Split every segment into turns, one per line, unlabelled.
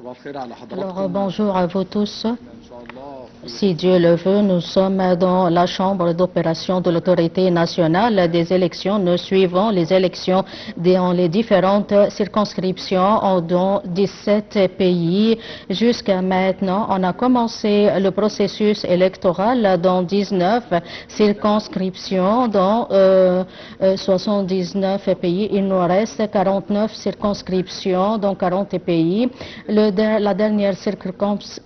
Alors, bonjour à vous tous. Si Dieu le veut, nous sommes dans la chambre d'opération de l'autorité nationale des élections. Nous suivons les élections dans les différentes circonscriptions dans 17 pays. Jusqu'à maintenant, on a commencé le processus électoral dans 19 circonscriptions, dans 79 pays. Il nous reste 49 circonscriptions dans 40 pays. La dernière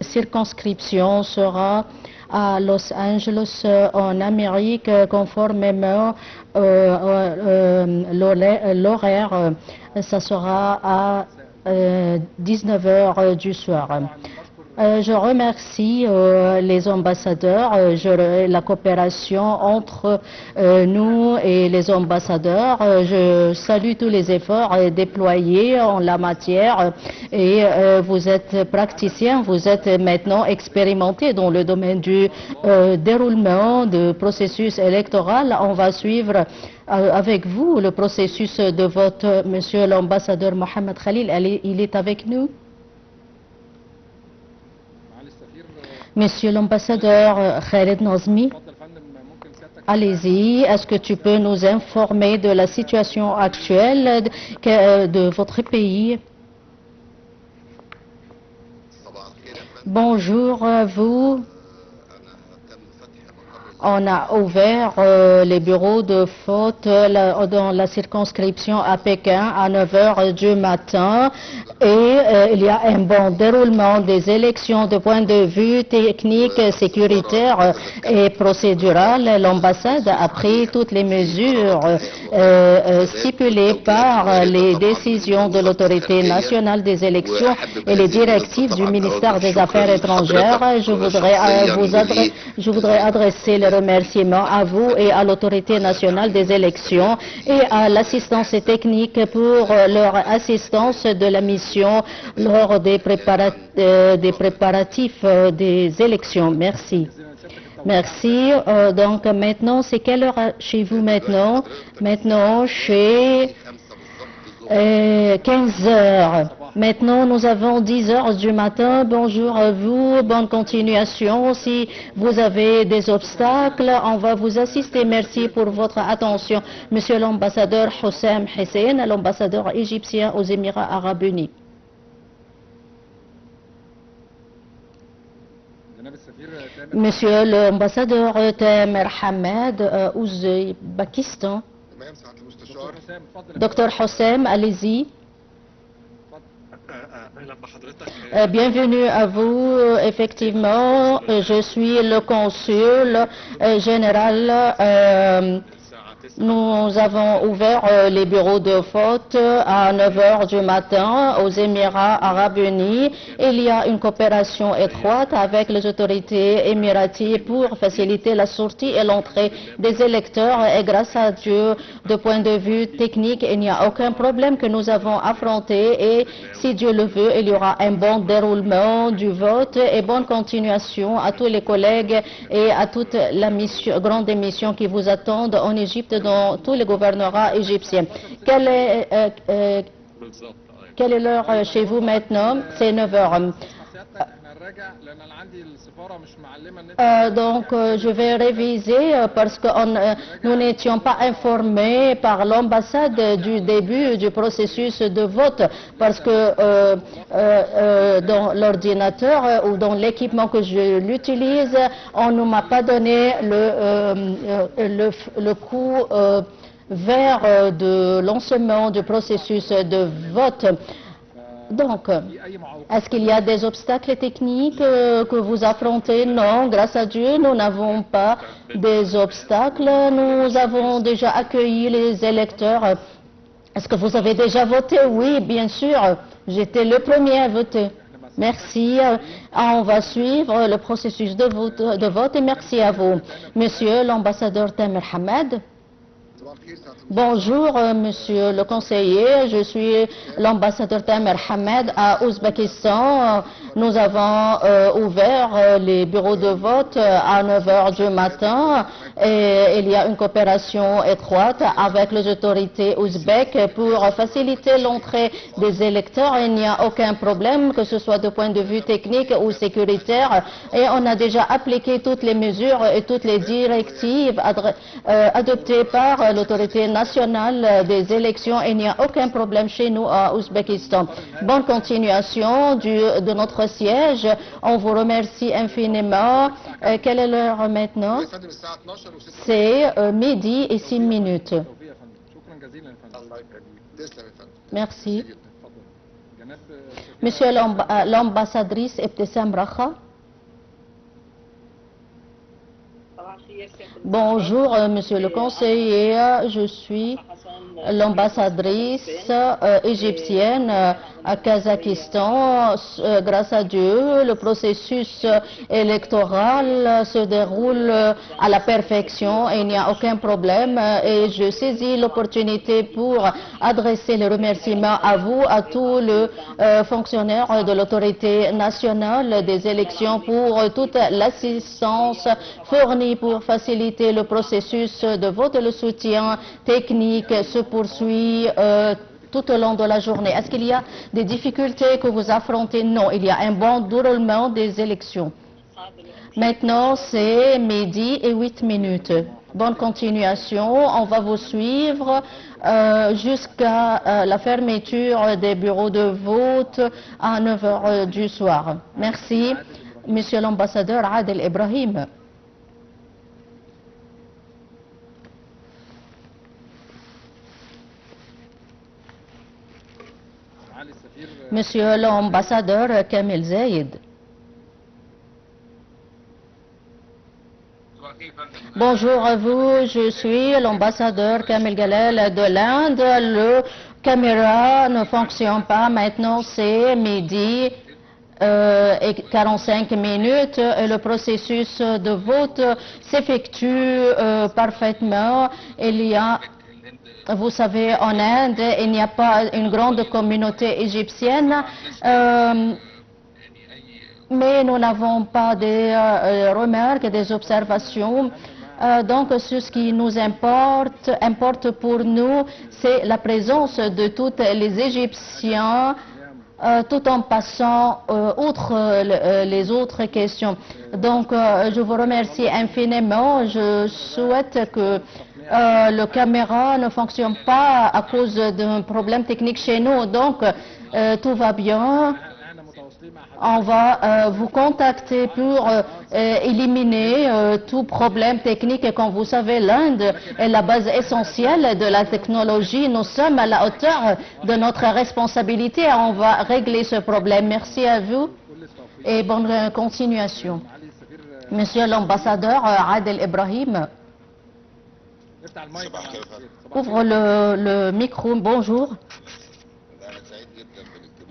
circonscription sera à Los Angeles, en Amérique, conformément l'horaire. Ça sera à 19 heures du soir. Je remercie les ambassadeurs, la coopération entre nous et les ambassadeurs. Je salue tous les efforts déployés en la matière et vous êtes praticiens, vous êtes maintenant expérimentés dans le domaine du déroulement du processus électoral. On va suivre avec vous le processus de vote. Monsieur l'ambassadeur Mohamed Khalil, il est avec nous. Monsieur l'ambassadeur Khaled Nazmi, allez-y, est-ce que tu peux nous informer de la situation actuelle de votre pays? Bonjour à vous. On a ouvert les bureaux de vote dans la circonscription à Pékin à 9 heures du matin et il y a un bon déroulement des élections de point de vue technique, sécuritaire et procédural. L'ambassade a pris toutes les mesures stipulées par les décisions de l'autorité nationale des élections et les directives du ministère des Affaires étrangères. Je voudrais adresser les remerciements à vous et à l'autorité nationale des élections et à l'assistance technique pour leur assistance de la mission lors des préparatifs des élections. Merci. Merci. Donc maintenant, c'est quelle heure chez vous maintenant? Maintenant, chez 15 heures. Maintenant, nous avons 10 heures du matin. Bonjour à vous, bonne continuation. Si vous avez des obstacles, on va vous assister. Merci pour votre attention. Monsieur l'ambassadeur Houssam Hussein, l'ambassadeur égyptien aux Émirats Arabes Unis. Monsieur l'ambassadeur Tamer Hamed, Ouzbékistan. Docteur Houssam, allez-y. Bienvenue à vous. Effectivement, je suis le consul général. Nous avons ouvert les bureaux de vote à 9 heures du matin aux Émirats Arabes Unis. Il y a une coopération étroite avec les autorités émiraties pour faciliter la sortie et l'entrée des électeurs. Et grâce à Dieu, de point de vue technique, il n'y a aucun problème que nous avons affronté. Et si Dieu le veut, il y aura un bon déroulement du vote et bonne continuation à tous les collègues et à toute la grande mission qui vous attendent en Égypte, dans tous les gouvernorats égyptiens. Quelle est l'heure chez vous maintenant? C'est 9 heures. Donc, je vais réviser parce que nous n'étions pas informés par l'ambassade du début du processus de vote parce que dans l'ordinateur ou dans l'équipement que je l'utilise, on ne m'a pas donné le coup vert de lancement du processus de vote. Donc, est-ce qu'il y a des obstacles techniques que vous affrontez? Non, grâce à Dieu, nous n'avons pas des obstacles. Nous avons déjà accueilli les électeurs. Est-ce que vous avez déjà voté? Oui, bien sûr. J'étais le premier à voter. Merci. On va suivre le processus de vote et merci à vous. Monsieur l'ambassadeur Tamer Hamed. Bonjour, monsieur le conseiller. Je suis l'ambassadeur Tamer Hamed à Ouzbékistan. Nous avons ouvert les bureaux de vote à 9 heures du matin et il y a une coopération étroite avec les autorités ouzbèques pour faciliter l'entrée des électeurs. Il n'y a aucun problème, que ce soit de point de vue technique ou sécuritaire. Et on a déjà appliqué toutes les mesures et toutes les directives adoptées par l'autorité nationale des élections. Il n'y a aucun problème chez nous à Ouzbékistan. Bonne continuation de notre siège. On vous remercie infiniment. Quelle est l'heure maintenant? C'est midi et 6 minutes. Merci. Monsieur l'ambassadrice Ebtessam Racha. Bonjour, monsieur le conseiller. Je suis l'ambassadrice égyptienne à Kazakhstan. Grâce à Dieu, le processus électoral se déroule à la perfection et il n'y a aucun problème. Et je saisis l'opportunité pour adresser les remerciements à vous, à tous les fonctionnaires de l'autorité nationale des élections pour toute l'assistance fournie pour faciliter le processus de vote. Le soutien technique se poursuit tout au long de la journée. Est-ce qu'il y a des difficultés que vous affrontez? Non, il y a un bon déroulement des élections. Maintenant, c'est midi et 8 minutes. Bonne continuation. On va vous suivre jusqu'à la fermeture des bureaux de vote à 9 heures du soir. Merci, monsieur l'ambassadeur Adel Ibrahim. Monsieur l'ambassadeur Kamel Zaïd. Bonjour à vous, je suis l'ambassadeur Kamel Galel de l'Inde. Le caméra ne fonctionne pas. Maintenant, c'est midi et 45 minutes et le processus de vote s'effectue parfaitement. Il y a Vous savez, en Inde, il n'y a pas une grande communauté égyptienne, mais nous n'avons pas des remarques, des observations. Donc, ce qui nous importe pour nous, c'est la présence de tous les Égyptiens, tout en passant outre les autres questions. Donc, je vous remercie infiniment. Je souhaite que le caméra ne fonctionne pas à cause d'un problème technique chez nous. Donc, tout va bien. On va vous contacter pour éliminer tout problème technique. Et comme vous savez, l'Inde est la base essentielle de la technologie. Nous sommes à la hauteur de notre responsabilité. On va régler ce problème. Merci à vous et bonne continuation. Monsieur l'ambassadeur Adel Ibrahim. Ouvre le micro. Bonjour.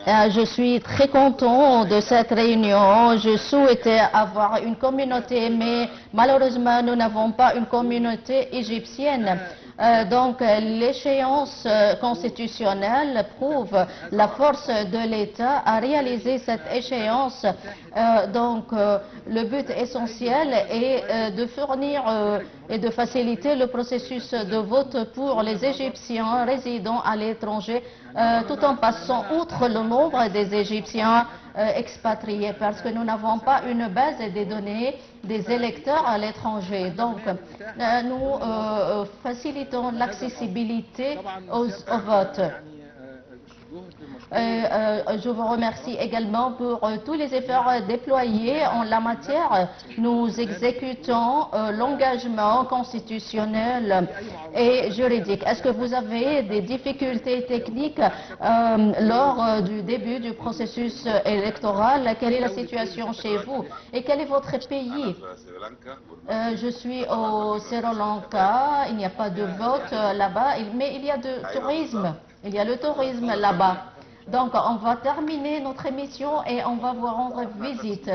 Je suis très content de cette réunion. Je souhaitais avoir une communauté, mais malheureusement, nous n'avons pas une communauté égyptienne. Donc, l'échéance constitutionnelle prouve la force de l'État à réaliser cette échéance. Le but essentiel est de fournir et de faciliter le processus de vote pour les Égyptiens résidant à l'étranger, tout en passant outre le nombre des Égyptiens expatriés, parce que nous n'avons pas une base des données des électeurs à l'étranger. Donc, nous facilitons l'accessibilité au vote. Je vous remercie également pour tous les efforts déployés en la matière. Nous exécutons l'engagement constitutionnel et juridique. Est-ce que vous avez des difficultés techniques lors du début du processus électoral? Quelle est la situation chez vous? Et quel est votre pays? Je suis au Sri Lanka. Il n'y a pas de vote là-bas, mais il y a du tourisme. Il y a le tourisme là-bas. Donc, on va terminer notre émission et on va vous rendre visite.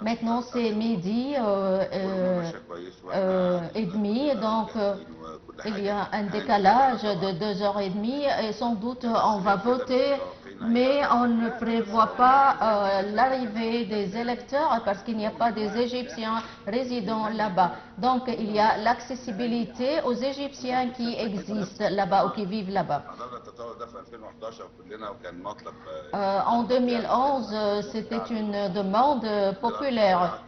Maintenant, c'est midi et demi, donc il y a un décalage de 2 heures et demie et sans doute on va voter, mais on ne prévoit pas l'arrivée des électeurs parce qu'il n'y a pas des Égyptiens résidant là-bas. Donc, il y a l'accessibilité aux Égyptiens qui existent là-bas ou qui vivent là-bas. En 2011, c'était une demande populaire.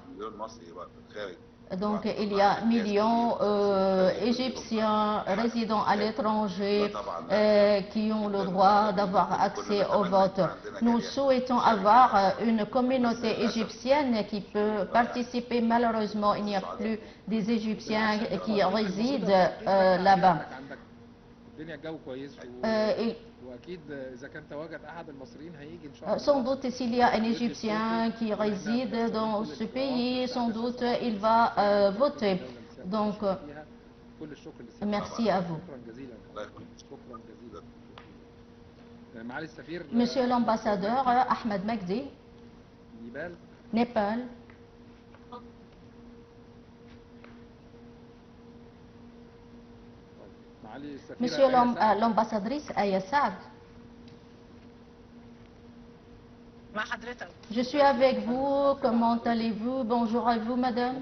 Donc, il y a millions d'Égyptiens résidant à l'étranger qui ont le droit d'avoir accès au vote. Nous souhaitons avoir une communauté égyptienne qui peut participer. Malheureusement, il n'y a plus des Égyptiens qui résident là-bas. Sans doute, s'il y a un Égyptien qui réside dans ce pays, sans doute, il va voter. Donc, merci à vous. Monsieur l'ambassadeur Ahmed Magdi, Népal. Monsieur l'ambassadrice Aya Saad. Je suis avec vous. Comment allez-vous? Bonjour à vous, madame.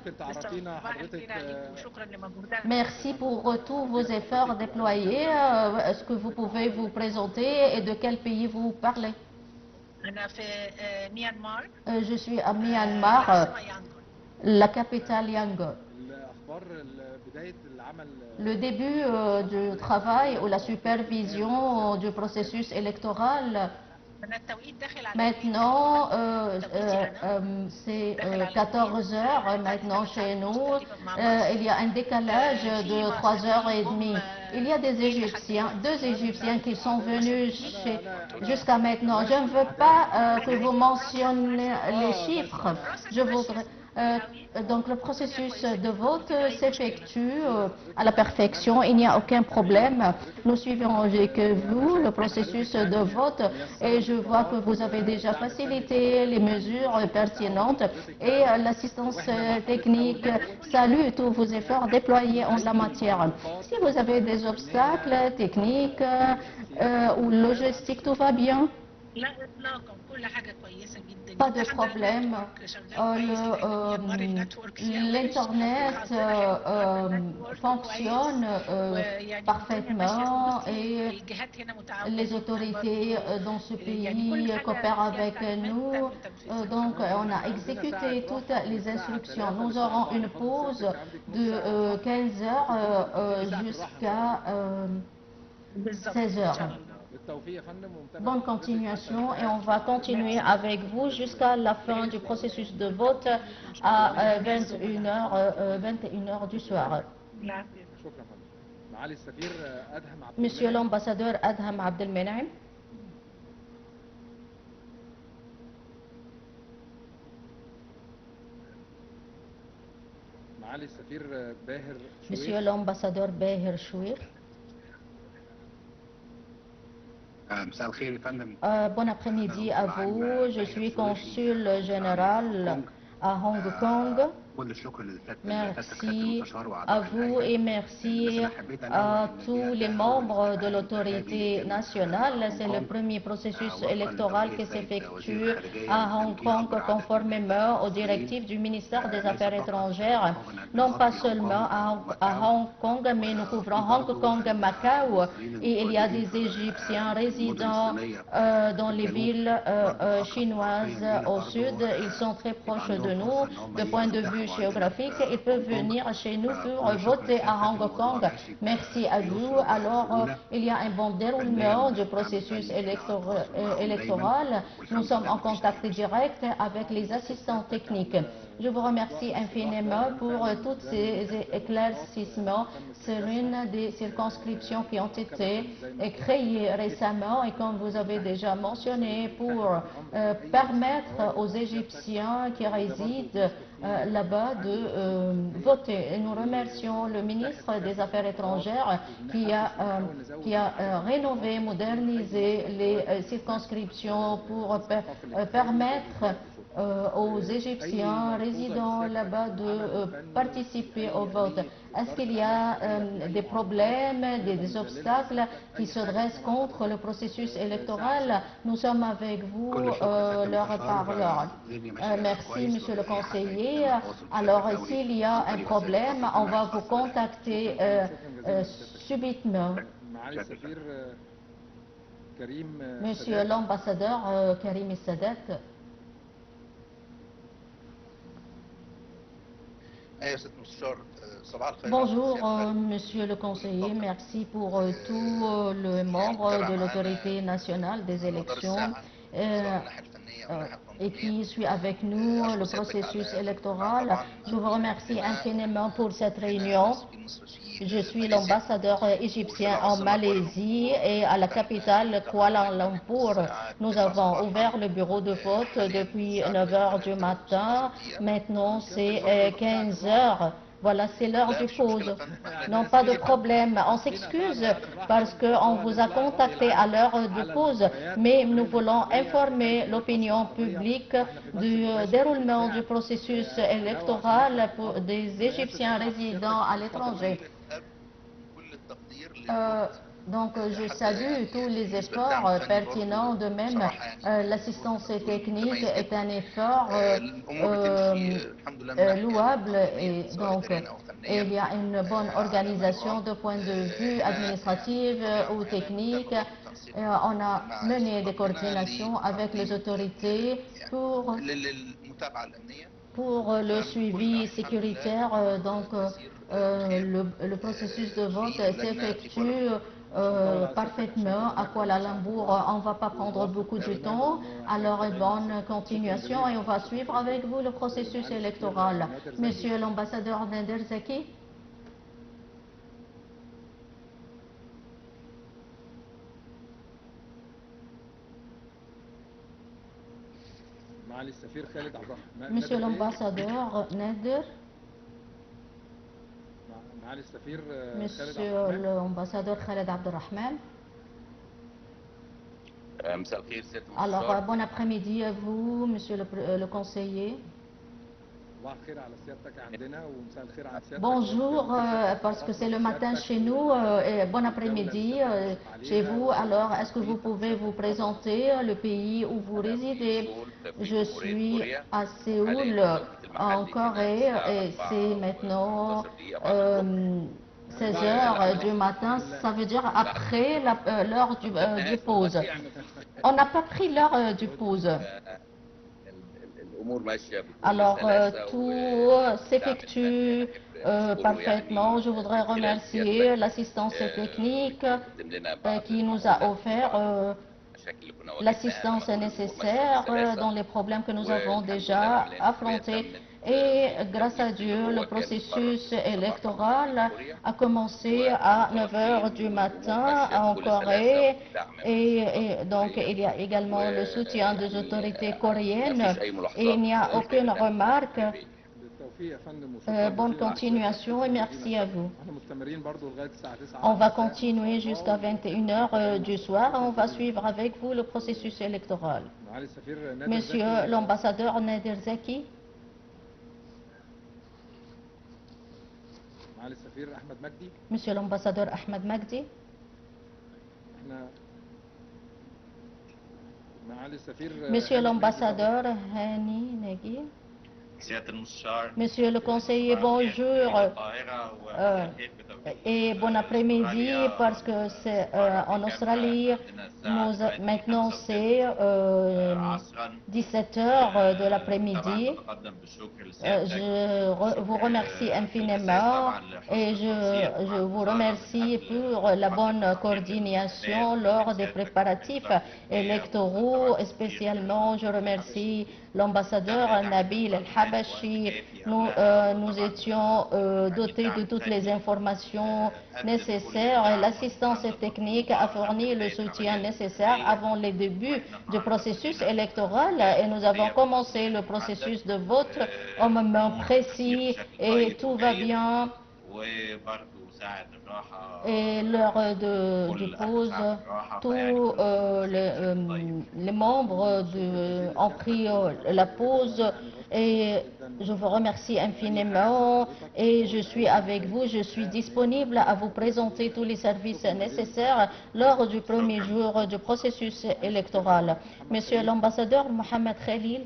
Merci pour tous vos efforts déployés. Est-ce que vous pouvez vous présenter et de quel pays vous parlez? Je suis à Myanmar, la capitale Yangon. Le début du travail ou la supervision du processus électoral, maintenant, c'est 14 heures maintenant chez nous. Il y a un décalage de 3 heures et demie. Il y a des Égyptiens, 2 Égyptiens qui sont venus jusqu'à maintenant. Je ne veux pas que vous mentionniez les chiffres. Je voudrais... donc le processus de vote s'effectue à la perfection, il n'y a aucun problème. Nous suivons avec vous le processus de vote et je vois que vous avez déjà facilité les mesures pertinentes et l'assistance technique salue tous vos efforts déployés en la matière. Si vous avez des obstacles techniques ou logistiques, tout va bien? Pas de problème. L'Internet fonctionne parfaitement et les autorités dans ce pays coopèrent avec nous. Donc, on a exécuté toutes les instructions. Nous aurons une pause de 15 heures jusqu'à 16 heures. Bonne continuation et on va continuer avec vous jusqu'à la fin du processus de vote à 21h du soir. Monsieur l'ambassadeur Adham Abdelmenaim. Monsieur l'ambassadeur Bahir Chouir. Bon après-midi à vous. Je suis consul général à Hong Kong. Merci à vous et merci à tous les membres de l'autorité nationale. C'est le premier processus électoral qui s'effectue à Hong Kong conformément aux directives du ministère des Affaires étrangères. Non pas seulement à Hong Kong, mais nous couvrons Hong Kong, Macao et il y a des Égyptiens résidant dans les villes chinoises au sud. Ils sont très proches de nous de point de vue géographique. Ils peuvent venir chez nous pour voter à Hong Kong. Merci à vous. Alors, il y a un bon déroulement du processus électoral. Nous sommes en contact direct avec les assistants techniques. Je vous remercie infiniment pour tous ces éclaircissements sur une des circonscriptions qui ont été créées récemment et comme vous avez déjà mentionné, pour permettre aux Égyptiens qui résident là-bas là-bas de voter. Et nous remercions le ministre des Affaires étrangères qui a rénové, modernisé les circonscriptions pour permettre aux Égyptiens résidant là-bas de participer au vote. Est-ce qu'il y a des problèmes, des obstacles qui se dressent contre le processus électoral? Nous sommes avec vous, l'heure par l'heure. Merci, monsieur le conseiller. Alors, s'il y a un problème, on va vous contacter subitement. Monsieur l'ambassadeur Karim Sadat. Bonjour, monsieur le conseiller. Merci pour tous les membres de l'autorité nationale des élections et qui suit avec nous le processus électoral. Je vous remercie infiniment pour cette réunion. Je suis l'ambassadeur égyptien en Malaisie et à la capitale Kuala Lumpur. Nous avons ouvert le bureau de vote depuis 9 h du matin. Maintenant, c'est 15 h. Voilà, c'est l'heure du pause. Non, pas de problème. On s'excuse parce qu'on vous a contacté à l'heure de pause, mais nous voulons informer l'opinion publique du déroulement du processus électoral pour des Égyptiens résidant à l'étranger. Donc, je salue tous les efforts pertinents. De même, l'assistance technique est un effort louable. Et donc, il y a une bonne organisation de point de vue administratif ou technique. On a mené des coordinations avec les autorités pour le suivi sécuritaire. Donc, le processus de vote s'effectue parfaitement à Kuala Lumpur. On ne va pas prendre beaucoup de temps. Alors, bonne continuation et on va suivre avec vous le processus électoral. Monsieur l'ambassadeur Nader Zaki. Monsieur l'ambassadeur Nader. Monsieur l'ambassadeur Khaled Abdelrahman. Alors, bon après-midi à vous, monsieur le conseiller. Bonjour, parce que c'est le matin chez nous, et bon après-midi chez vous. Alors, est-ce que vous pouvez vous présenter le pays où vous résidez? Je suis à Séoul, en Corée, et c'est maintenant 16 h du matin, ça veut dire après l'heure du pause. On n'a pas pris l'heure du pause. Alors, tout s'effectue parfaitement. Je voudrais remercier l'assistance technique qui nous a offert l'assistance nécessaire dans les problèmes que nous avons déjà affrontés. Et grâce à Dieu, le processus électoral a commencé à 9 h du matin en Corée. Et donc, il y a également le soutien des autorités coréennes. Et il n'y a aucune remarque. Bonne continuation et merci à vous. On va continuer jusqu'à 21 h du soir. On va suivre avec vous le processus électoral. Monsieur l'ambassadeur Nader Zaki. Monsieur l'ambassadeur Ahmed Magdi. Monsieur l'ambassadeur Hani Nagui. Monsieur le conseiller, bonjour et bon après-midi parce que c'est en Australie. Maintenant c'est 17 h de l'après-midi. Je vous remercie infiniment et je vous remercie pour la bonne coordination lors des préparatifs électoraux. Et spécialement, je remercie l'ambassadeur Nabil El Habib Habashi, nous étions dotés de toutes les informations nécessaires et l'assistance technique a fourni le soutien nécessaire avant les débuts du processus électoral et nous avons commencé le processus de vote au moment précis et tout va bien. Et l'heure de pause, tous les membres ont pris la pause et je vous remercie infiniment et je suis avec vous, je suis disponible à vous présenter tous les services nécessaires lors du premier jour du processus électoral. Monsieur l'ambassadeur Mohamed Khalil.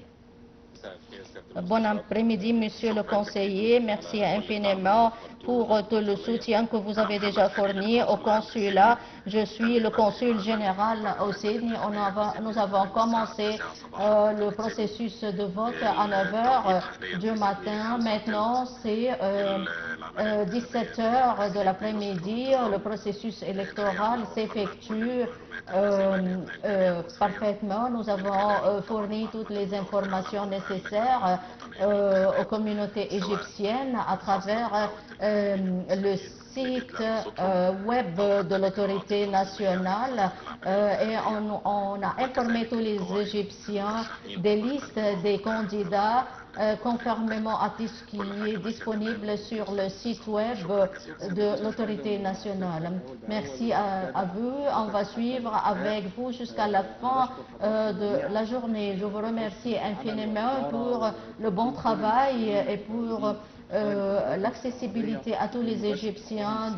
Bon après-midi, monsieur le conseiller. Merci infiniment pour tout le soutien que vous avez déjà fourni au consulat. Je suis le consul général au Sydney. Nous avons commencé le processus de vote à 9 h du matin. Maintenant, c'est 17 h de l'après-midi. Le processus électoral s'effectue parfaitement. Nous avons fourni toutes les informations nécessaires aux communautés égyptiennes à travers le site web de l'autorité nationale et on a informé tous les Égyptiens des listes des candidats conformément à ce qui est disponible sur le site web de l'autorité nationale. Merci à vous. On va suivre avec vous jusqu'à la fin de la journée. Je vous remercie infiniment pour le bon travail et pour l'accessibilité à tous les Égyptiens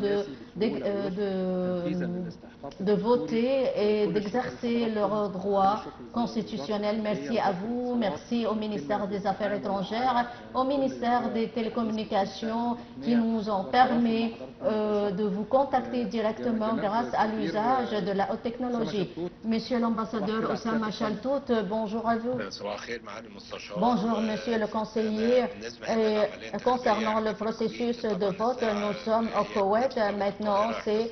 de voter et d'exercer leurs droits constitutionnels. Merci à vous, merci au ministère des Affaires étrangères, au ministère des Télécommunications qui nous ont permis de vous contacter directement grâce à l'usage de la haute technologie. Monsieur l'ambassadeur Oussama Chaltout, bonjour à vous. Bonjour monsieur le conseiller. Concernant le processus de vote, nous sommes au Koweït. Maintenant, c'est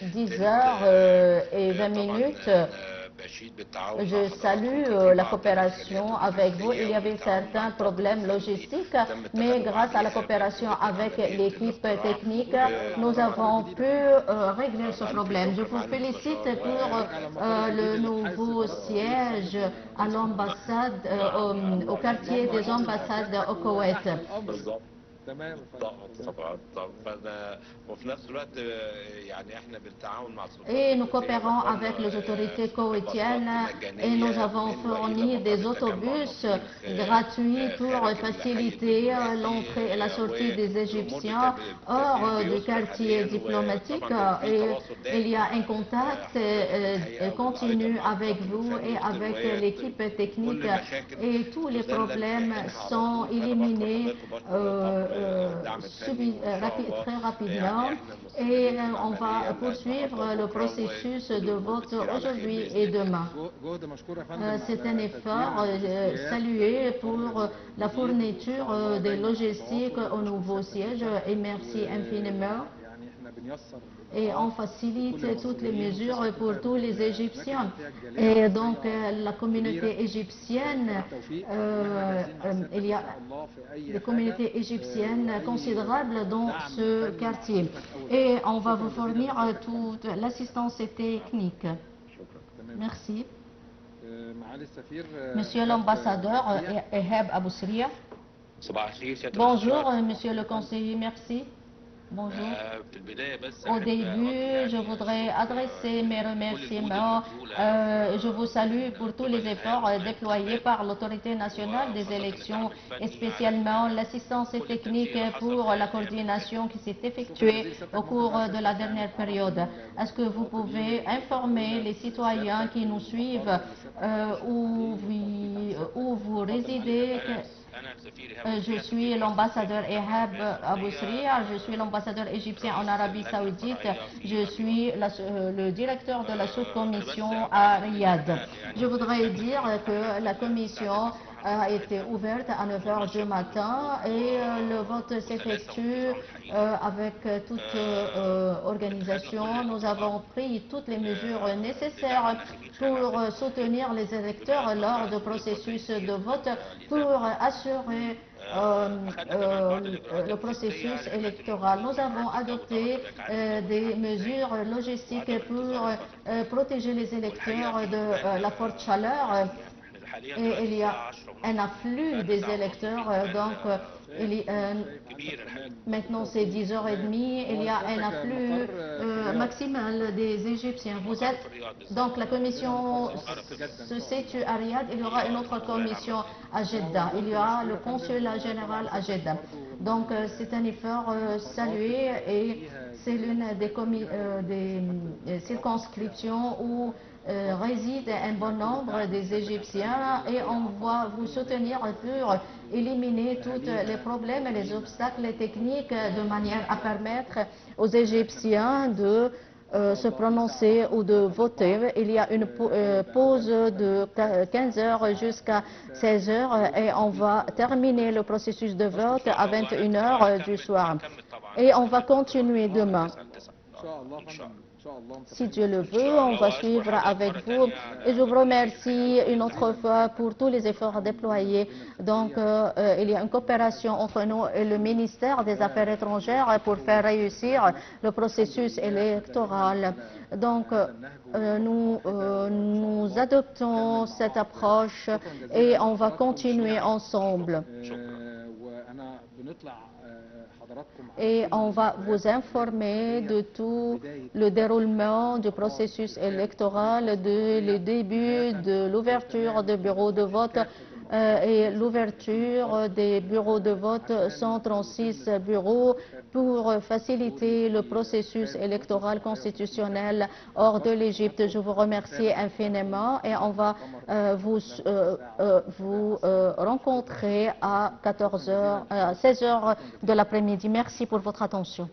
10h20. Je salue la coopération avec vous. Il y avait certains problèmes logistiques, mais grâce à la coopération avec l'équipe technique, nous avons pu régler ce problème. Je vous félicite pour le nouveau siège à l'ambassade, au quartier des ambassades au Koweït. Et nous coopérons avec les autorités koweïtiennes et nous avons fourni des autobus gratuits pour faciliter l'entrée et la sortie des Égyptiens hors du quartier diplomatique. Et il y a un contact continu avec vous et avec l'équipe technique et tous les problèmes sont éliminés très rapidement et on va poursuivre le processus de vote aujourd'hui et demain. C'est un effort salué pour la fourniture des logistiques au nouveau siège et merci infiniment. Et on facilite toutes les mesures pour tous les Égyptiens. Et donc la communauté égyptienne, il y a des communautés égyptiennes considérables dans ce quartier. Et on va vous fournir toute l'assistance technique. Merci. Monsieur l'ambassadeur Ehab Abousria. Bonjour, monsieur le conseiller, merci. Bonjour. Au début, je voudrais adresser mes remerciements. Je vous salue pour tous les efforts déployés par l'autorité nationale des élections et spécialement l'assistance technique pour la coordination qui s'est effectuée au cours de la dernière période. Est-ce que vous pouvez informer les citoyens qui nous suivent où vous résidez? Je suis l'ambassadeur Ehab Abousria, je suis l'ambassadeur égyptien en Arabie Saoudite, je suis le directeur de la sous-commission à Riyad. Je voudrais dire que la commission a été ouverte à 9 heures du matin et le vote s'effectue avec toute organisation. Nous avons pris toutes les mesures nécessaires pour soutenir les électeurs lors du processus de vote, pour assurer le processus électoral. Nous avons adopté des mesures logistiques pour protéger les électeurs de la forte chaleur. Et il y a un afflux des électeurs, donc maintenant c'est 10h30, il y a un afflux maximal des Égyptiens. Donc la commission se situe à Riyad, il y aura une autre commission à Jeddah, il y a le consulat général à Jeddah. Donc c'est un effort salué et c'est l'une des circonscriptions où réside un bon nombre des Égyptiens et on va vous soutenir pour éliminer tous les problèmes et les obstacles techniques de manière à permettre aux Égyptiens de se prononcer ou de voter. Il y a une pause de 15 heures jusqu'à 16 heures et on va terminer le processus de vote à 21 heures du soir. Et on va continuer demain. Si Dieu le veut, on va suivre avec vous. Et je vous remercie une autre fois pour tous les efforts déployés. Donc, il y a une coopération entre nous et le ministère des Affaires étrangères pour faire réussir le processus électoral. Donc, nous adoptons cette approche et on va continuer ensemble. Et on va vous informer de tout le déroulement du processus électoral, le début de l'ouverture des bureaux de vote et l'ouverture des bureaux de vote, 136 bureaux pour faciliter le processus électoral constitutionnel hors de l'Égypte. Je vous remercie infiniment et on va vous rencontrer à 16 heures de l'après-midi. Merci pour votre attention.